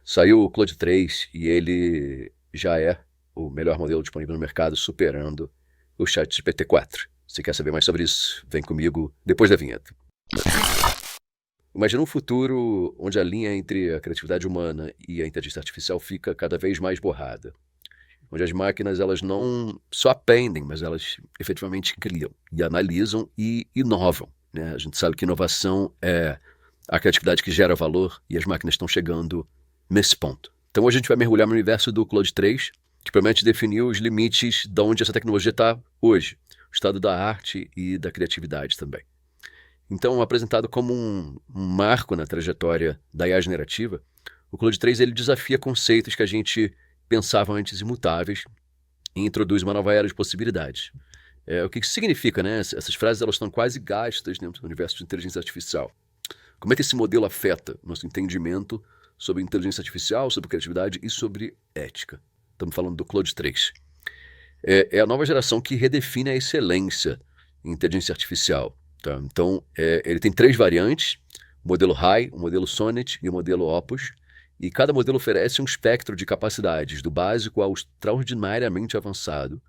Saiu o Claude 3 e ele já é o melhor modelo disponível no mercado, superando o ChatGPT 4. Se quer saber mais sobre isso, vem comigo depois da vinheta. Imagina um futuro onde a linha entre a criatividade humana e a inteligência artificial fica cada vez mais borrada. Onde as máquinas elas não só aprendem, mas elas efetivamente criam e analisam e inovam, né? A gente sabe que inovação é a criatividade que gera valor e as máquinas estão chegando nesse ponto. Então hoje a gente vai mergulhar no universo do Claude 3, que promete definir os limites de onde essa tecnologia está hoje, o estado da arte e da criatividade também. Então, apresentado como um marco na trajetória da IA generativa, o Claude 3 ele desafia conceitos que a gente pensava antes imutáveis e introduz uma nova era de possibilidades. O que isso significa, né? Essas frases elas estão quase gastas dentro do universo de inteligência artificial. Como é que esse modelo afeta nosso entendimento sobre inteligência artificial, sobre criatividade e sobre ética? Estamos falando do Claude 3. É a nova geração que redefine a excelência em inteligência artificial. Tá? Então, ele tem 3 variantes, o modelo High, o modelo Sonnet e o modelo Opus, e cada modelo oferece um espectro de capacidades, do básico ao extraordinariamente avançado,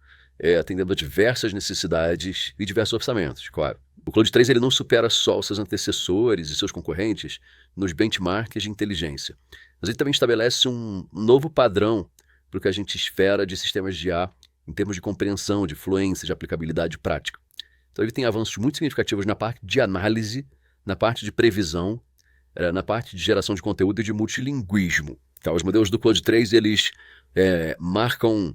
atendendo a diversas necessidades e diversos orçamentos, claro. O Claude 3 ele não supera só os seus antecessores e seus concorrentes nos benchmarks de inteligência, mas ele também estabelece um novo padrão para o que a gente espera de sistemas de IA em termos de compreensão, de fluência, de aplicabilidade prática. Então ele tem avanços muito significativos na parte de análise, na parte de previsão, na parte de geração de conteúdo e de multilinguismo. Então, os modelos do Claude 3 eles marcam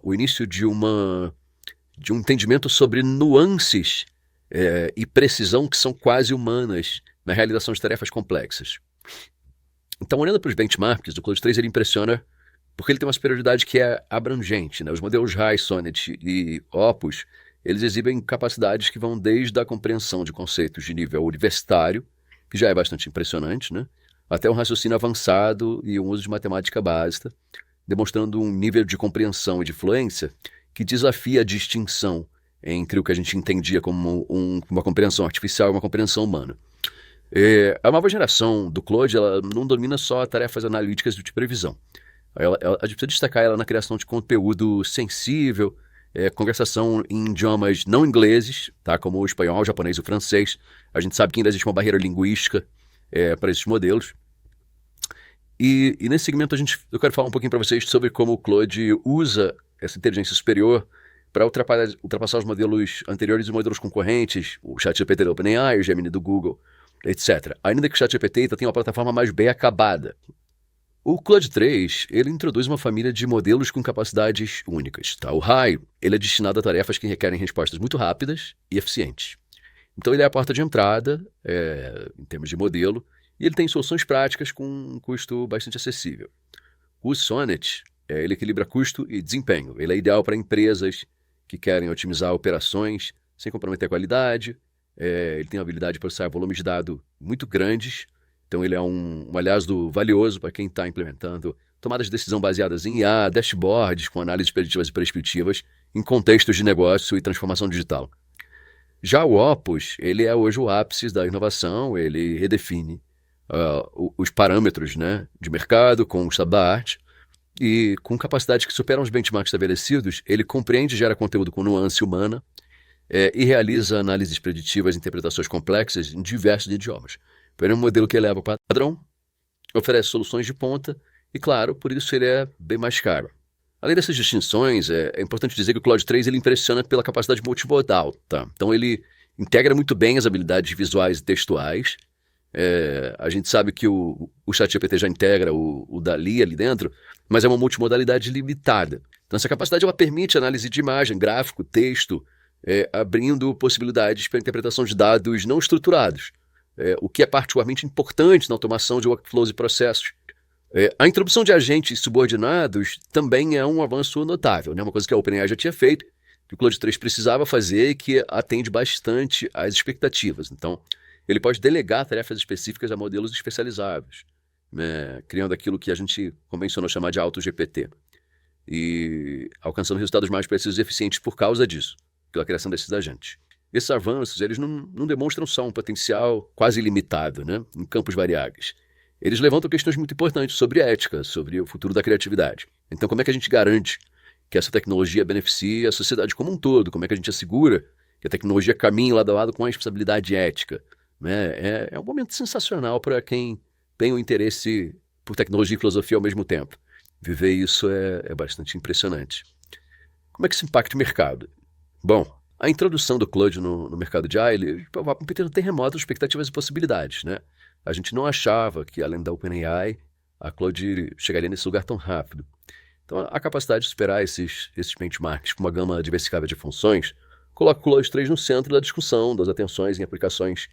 o início de um entendimento sobre nuances e precisão que são quase humanas na realização de tarefas complexas. Então, olhando para os benchmarks, o Claude 3 ele impressiona porque ele tem uma superioridade que é abrangente, né? Os modelos High, Sonnet e Opus, eles exibem capacidades que vão desde a compreensão de conceitos de nível universitário, que já é bastante impressionante, né? Até um raciocínio avançado e um uso de matemática básica, demonstrando um nível de compreensão e de fluência que desafia a distinção entre o que a gente entendia como uma compreensão artificial e uma compreensão humana. A nova geração do Claude ela não domina só tarefas analíticas de previsão. A gente precisa destacar ela na criação de conteúdo sensível, conversação em idiomas não ingleses, tá? Como o espanhol, o japonês e o francês. A gente sabe que ainda existe uma barreira linguística para esses modelos. E nesse segmento eu quero falar um pouquinho para vocês sobre como o Claude usa essa inteligência superior para ultrapassar os modelos anteriores e modelos concorrentes, o ChatGPT do OpenAI, o Gemini do Google, etc. Ainda que o ChatGPT ainda tenha uma plataforma mais bem acabada. O Claude 3, ele introduz uma família de modelos com capacidades únicas. Tá? O High, ele é destinado a tarefas que requerem respostas muito rápidas e eficientes. Então ele é a porta de entrada, em termos de modelo, e ele tem soluções práticas com um custo bastante acessível. O Sonnet, ele equilibra custo e desempenho. Ele é ideal para empresas que querem otimizar operações sem comprometer a qualidade. Ele tem a habilidade de processar volumes de dados muito grandes. Então ele é um aliado valioso para quem está implementando tomadas de decisão baseadas em IA, dashboards com análises preditivas e prescritivas em contextos de negócio e transformação digital. Já o Opus, ele é hoje o ápice da inovação, ele redefine os parâmetros, né, de mercado com o estado da arte e com capacidades que superam os benchmarks estabelecidos, ele compreende e gera conteúdo com nuance humana e realiza análises preditivas e interpretações complexas em diversos idiomas. Ele é um modelo que eleva o padrão, oferece soluções de ponta e, claro, por isso ele é bem mais caro. Além dessas distinções, é importante dizer que o Claude 3 ele impressiona pela capacidade multimodal. Tá? Então ele integra muito bem as habilidades visuais e textuais. A gente sabe que o ChatGPT já integra o DALL-E ali dentro, mas é uma multimodalidade limitada. Então essa capacidade ela permite análise de imagem, gráfico, texto, abrindo possibilidades para interpretação de dados não estruturados. O que é particularmente importante na automação de workflows e processos. A introdução de agentes subordinados também é um avanço notável, né? Uma coisa que a OpenAI já tinha feito, que o Claude 3 precisava fazer e que atende bastante às expectativas. Então, ele pode delegar tarefas específicas a modelos especializados, né? Criando aquilo que a gente convencionou chamar de AutoGPT, e alcançando resultados mais precisos e eficientes por causa disso, pela criação desses agentes. Esses avanços eles não demonstram só um potencial quase ilimitado, né, em campos variáveis. eles levantam questões muito importantes sobre ética, sobre o futuro da criatividade. Então, como é que a gente garante que essa tecnologia beneficie a sociedade como um todo? Como é que a gente assegura que a tecnologia caminhe lado a lado com a responsabilidade ética? Né? É um momento sensacional para quem tem o interesse por tecnologia e filosofia ao mesmo tempo. Viver isso é bastante impressionante. Como é que isso impacta o mercado? Bom, a introdução do Claude no mercado de AI, ele vai com um pequeno terremoto de expectativas e possibilidades, né? A gente não achava que, além da OpenAI, a Claude chegaria nesse lugar tão rápido. Então, a capacidade de superar esses benchmarks com uma gama diversificada de funções coloca o Claude 3 no centro da discussão, das atenções em aplicações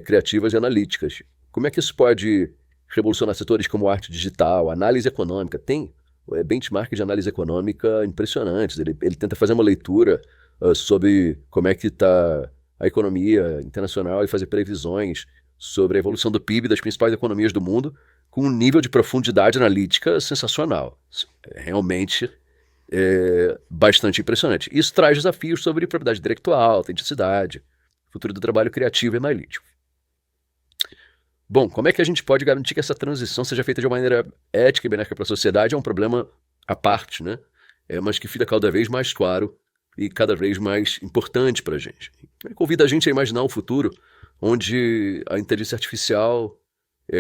criativas e analíticas. Como é que isso pode revolucionar setores como arte digital, análise econômica? Tem benchmark de análise econômica impressionantes. Ele tenta fazer uma leitura sobre como é que está a economia internacional e fazer previsões sobre a evolução do PIB das principais economias do mundo com um nível de profundidade analítica sensacional. Realmente bastante impressionante. Isso traz desafios sobre propriedade intelectual, autenticidade, futuro do trabalho criativo e analítico. Bom, como é que a gente pode garantir que essa transição seja feita de uma maneira ética e benéfica para a sociedade? É um problema à parte, né? Mas que fica cada vez mais claro e cada vez mais importante para a gente. Convida a gente a imaginar um futuro onde a inteligência artificial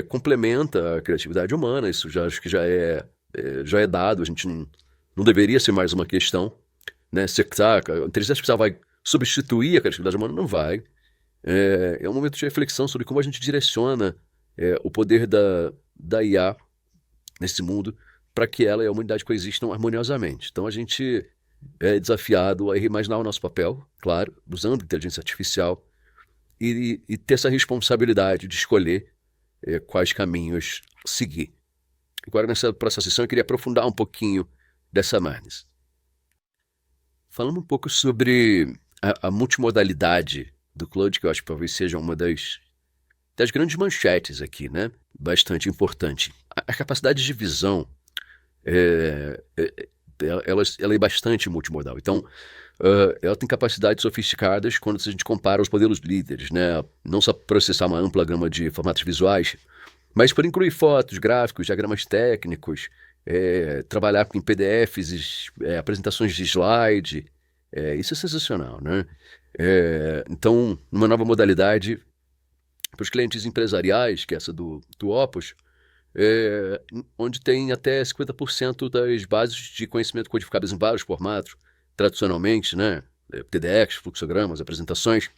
complementa a criatividade humana. Isso acho que já é dado, a gente não deveria ser mais uma questão, né? A inteligência artificial vai substituir a criatividade humana? Não vai. É um momento de reflexão sobre como a gente direciona o poder da IA nesse mundo para que ela e a humanidade coexistam harmoniosamente. Então a gente é desafiado a imaginar o nosso papel, claro, usando inteligência artificial e ter essa responsabilidade de escolher quais caminhos seguir. Agora, nessa próxima sessão, eu queria aprofundar um pouquinho dessa análise. Falando um pouco sobre a multimodalidade do Claude, que eu acho que talvez seja uma das grandes manchetes aqui, né? Bastante importante. A capacidade de visão ela é bastante multimodal. Então, ela tem capacidades sofisticadas quando a gente compara os modelos líderes, né? Não só processar uma ampla gama de formatos visuais, mas por incluir fotos, gráficos, diagramas técnicos, trabalhar com PDFs, apresentações de slide. Isso é sensacional, né? Então, numa nova modalidade, para os clientes empresariais, que é essa do Opus, onde tem até 50% das bases de conhecimento codificadas em vários formatos, tradicionalmente, né? PDFs, fluxogramas, apresentações,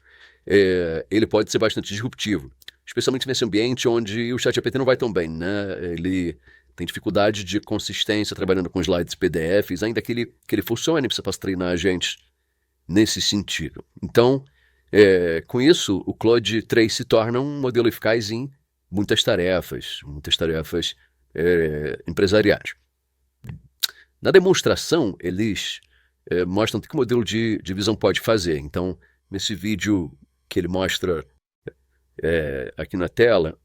ele pode ser bastante disruptivo, especialmente nesse ambiente onde o ChatGPT não vai tão bem, né? Ele tem dificuldade de consistência trabalhando com slides PDFs, ainda que ele funcione, você possa treinar agentes nesse sentido. Então, com isso, o Claude 3 se torna um modelo eficaz em muitas tarefas empresariais. Na demonstração, eles mostram o que o modelo de visão pode fazer. Então, nesse vídeo que ele mostra aqui na tela,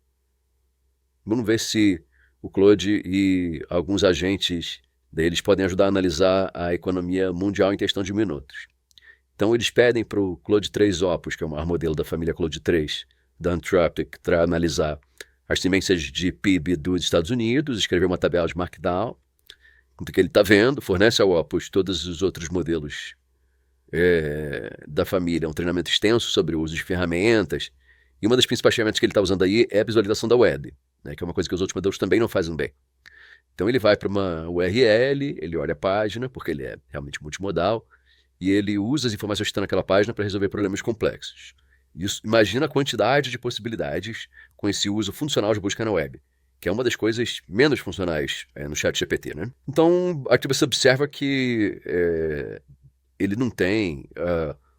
vamos ver se o Claude e alguns agentes deles podem ajudar a analisar a economia mundial em questão de minutos. Então, eles pedem para o Claude 3 Opus, que é o maior modelo da família Claude 3, da Anthropic, para analisar as tendências de PIB dos Estados Unidos, escrever uma tabela de Markdown, do que ele está vendo, fornece ao Opus todos os outros modelos da família, um treinamento extenso sobre o uso de ferramentas, e uma das principais ferramentas que ele está usando aí é a visualização da web, né, que é uma coisa que os outros modelos também não fazem bem. Então ele vai para uma URL, ele olha a página, porque ele é realmente multimodal, e ele usa as informações que estão naquela página para resolver problemas complexos. Isso, imagina a quantidade de possibilidades com esse uso funcional de busca na web, que é uma das coisas menos funcionais no ChatGPT, né? Então, aqui você observa que ele não tem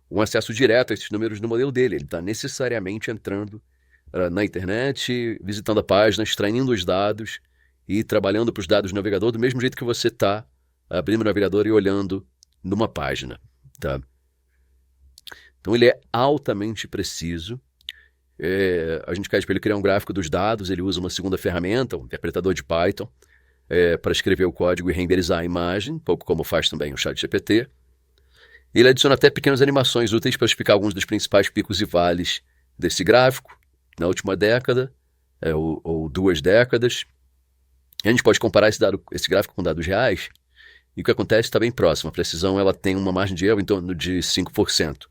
um acesso direto a esses números no modelo dele. Ele está necessariamente entrando na internet, visitando a página, extraindo os dados e trabalhando para os dados do navegador do mesmo jeito que você está abrindo o navegador e olhando numa página, tá? Então ele é altamente preciso. A gente pede para ele criar um gráfico dos dados, ele usa uma segunda ferramenta, um interpretador de Python, para escrever o código e renderizar a imagem, pouco como faz também o ChatGPT. Ele adiciona até pequenas animações úteis para explicar alguns dos principais picos e vales desse gráfico. Na última década, ou 2 décadas. E a gente pode comparar esse gráfico com dados reais, e o que acontece está bem próximo. A precisão ela tem uma margem de erro em torno de 5%.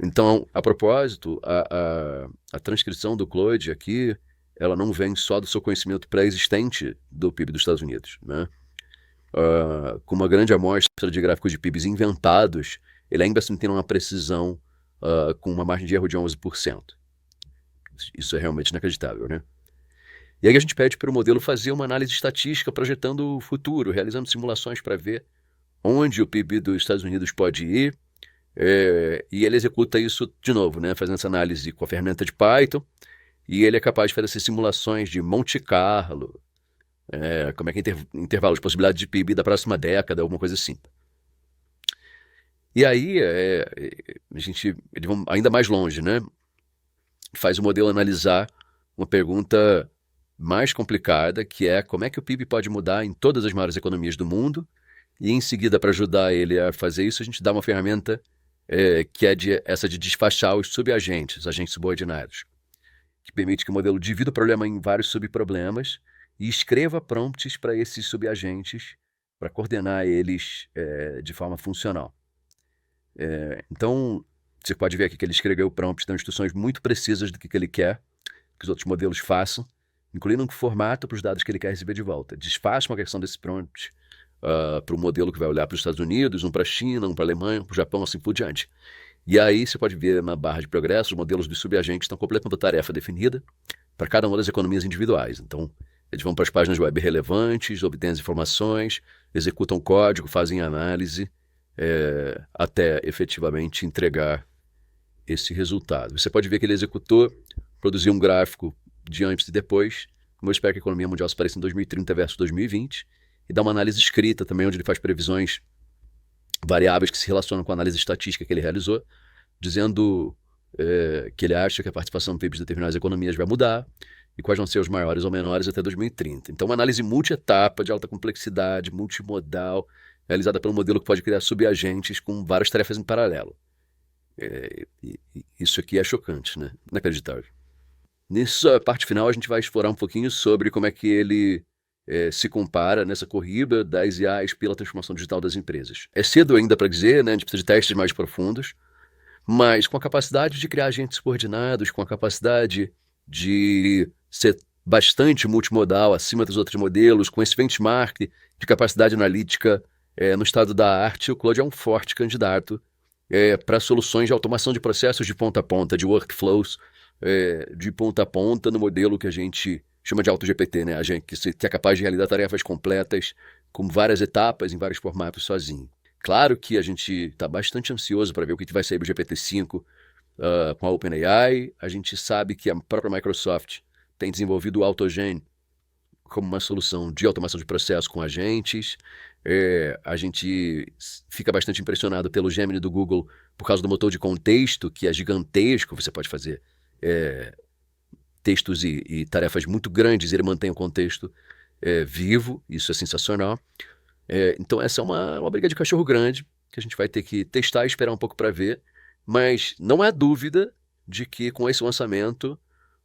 Então, a propósito, a transcrição do Claude aqui, ela não vem só do seu conhecimento pré-existente do PIB dos Estados Unidos, né? Com uma grande amostra de gráficos de PIBs inventados, ele ainda assim tem uma precisão com uma margem de erro de 11%. Isso é realmente inacreditável, né? E aí a gente pede para o modelo fazer uma análise estatística projetando o futuro, realizando simulações para ver onde o PIB dos Estados Unidos pode ir, e ele executa isso de novo, né? Fazendo essa análise com a ferramenta de Python, e ele é capaz de fazer essas simulações de Monte Carlo, como é que é intervalos, possibilidade de PIB da próxima década, alguma coisa assim. E aí eles vão ainda mais longe, né? Faz o modelo analisar uma pergunta mais complicada, que é como é que o PIB pode mudar em todas as maiores economias do mundo, e em seguida, para ajudar ele a fazer isso, a gente dá uma ferramenta que é essa de despachar os subagentes, agentes subordinários, que permite que o modelo divida o problema em vários subproblemas e escreva prompts para esses subagentes para coordenar eles de forma funcional. Então, você pode ver aqui que ele escreveu prompts, dão instruções muito precisas do que ele quer que os outros modelos façam, incluindo um formato para os dados que ele quer receber de volta. Desfaça uma questão desse prompt para o modelo que vai olhar para os Estados Unidos, um para a China, um para a Alemanha, para o Japão, assim por diante. E aí você pode ver na barra de progresso, os modelos dos subagentes estão completando a tarefa definida para cada uma das economias individuais. Então, eles vão para as páginas web relevantes, obtêm as informações, executam código, fazem análise, até efetivamente entregar esse resultado. Você pode ver que ele executou, produziu um gráfico de antes e depois, como eu espero que a economia mundial se pareça em 2030 versus 2020, e dá uma análise escrita também, onde ele faz previsões variáveis que se relacionam com a análise estatística que ele realizou, dizendo que ele acha que a participação do PIB de determinadas economias vai mudar, e quais vão ser os maiores ou menores até 2030. Então, uma análise multi-etapa, de alta complexidade, multimodal, realizada pelo modelo que pode criar subagentes com várias tarefas em paralelo. Isso aqui é chocante, né? Inacreditável. Nessa parte final, a gente vai explorar um pouquinho sobre como é que ele se compara nessa corrida das IAs pela transformação digital das empresas. É cedo ainda para dizer, né? A gente precisa de testes mais profundos, mas com a capacidade de criar agentes subordinados, com a capacidade de ser bastante multimodal acima dos outros modelos, com esse benchmark de capacidade analítica no estado da arte, o Claude é um forte candidato para soluções de automação de processos de ponta a ponta, de workflows, de ponta a ponta no modelo que a gente chama de AutoGPT, né? A gente que é capaz de realizar tarefas completas com várias etapas em vários formatos sozinho. Claro que a gente está bastante ansioso para ver o que vai sair do GPT-5 com a OpenAI. A gente sabe que a própria Microsoft tem desenvolvido o AutoGen como uma solução de automação de processo com agentes. A gente fica bastante impressionado pelo Gemini do Google por causa do motor de contexto, que é gigantesco. Você pode fazer textos e tarefas muito grandes, e ele mantém o contexto vivo. Isso é sensacional. Então essa é uma briga de cachorro grande, que a gente vai ter que testar e esperar um pouco para ver, mas não há dúvida de que com esse lançamento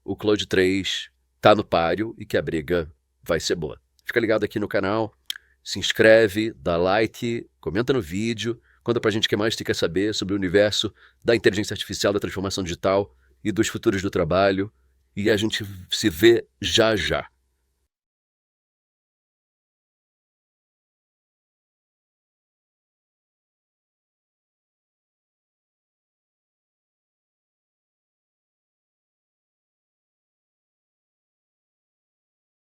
o Claude 3 está no páreo e que a briga vai ser boa. Fica ligado aqui no canal, se inscreve, dá like, comenta no vídeo, conta pra gente o que mais você quer saber sobre o universo da inteligência artificial, da transformação digital e dos futuros do trabalho, e a gente se vê já já.